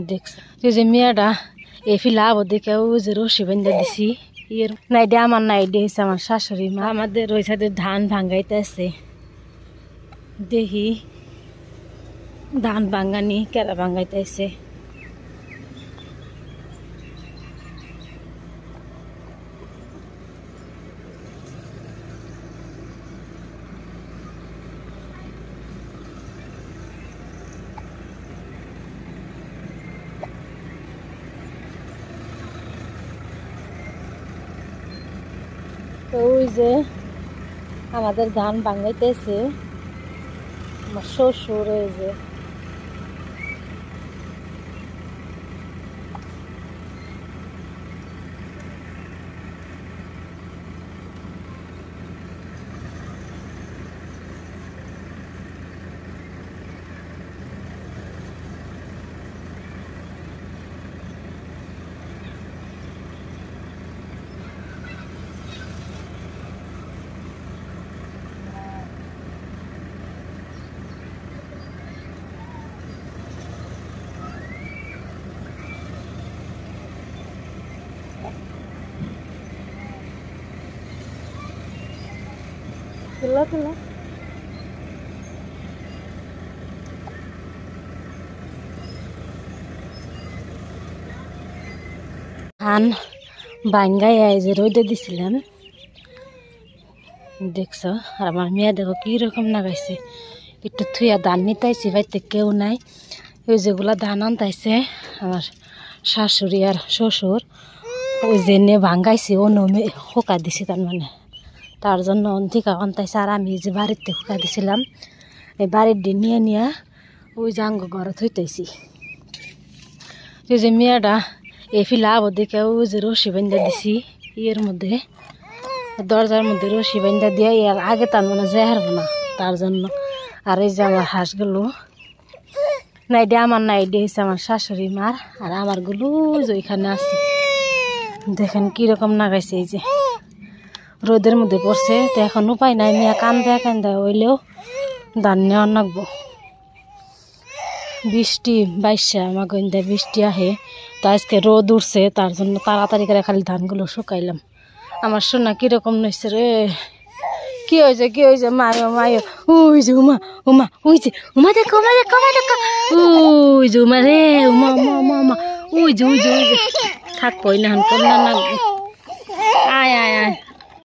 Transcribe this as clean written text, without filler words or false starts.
দেখছো এই যে মেয়েটা এই ফিলাব দেখে ও যে রশি বেঁধে দিছি ইয়ের নাইডে আমার নাইডে হয়েছে আমার শাশুড়ি মা আমাদের ওই সাথে ধান ভাঙ্গাইতেছে দেখি ধান ভাঙ্গানি কেরা ভাঙ্গাইতেছে ওই যে আমাদের ধান ভাঙাইতেছে আমার শ্বশুর এই যে তুলা তুলা ধান ভাঙ্গাই যে রোদে দিছিলাম দেখছো আর আমার মেয়ে দেখো কিরকম লাগাইছে একটু থুয়া ধান নিতাইছি বাড়িতে কেউ নাই ওই যেগুলা ধান আনতাইছে আমার শাশুড়ি আর শ্বশুর ওই যে নে ভাঙ্গাইছে ও নমে হোকা দিছি তার মানে তার জন্য অন্তিকা আনতাইছে আর আমি যে বাড়িতে হোকা দিছিলাম এই বাড়ির দিয়ে নিয়ে নিয়ে ওই জাঙ্গ ঘরে থইতেছি ওই যে মেয়েটা এই ফিলাব দেখে ও যে রশি বেঁধে দিছি ইয়ের মধ্যে দরজার মধ্যে রশি বেঁধে দিয়ে আর আগে তার মানে যে হারবো না তার জন্য আর এই যে আমার হাঁসগুলো নাইডে আমার নাইডে হয়েছে আমার শাশুড়ি মার আর আমার গুলো যে ওইখানে আছে দেখেন কিরকম লাগাইছে এই যে রোদের মধ্যে পড়ছে তো এখন উপায় নাই মেয়ে কান্দে হইলেও ধান নেওয়া নাকবো বৃষ্টি বাইশে আমার গইন্দা বৃষ্টি আহে তো আজকে রোদ উঠছে তার জন্য তাড়াতাড়ি করে খালি ধানগুলো শুকাইলাম আমার সোনা কিরকম নইছে রে কি হয়েছে মায়ো ওই যে উমা ওই যে উমা দেখো ওই যে উমা রে উমা ওই যে থাকবো না কন্যা না আয়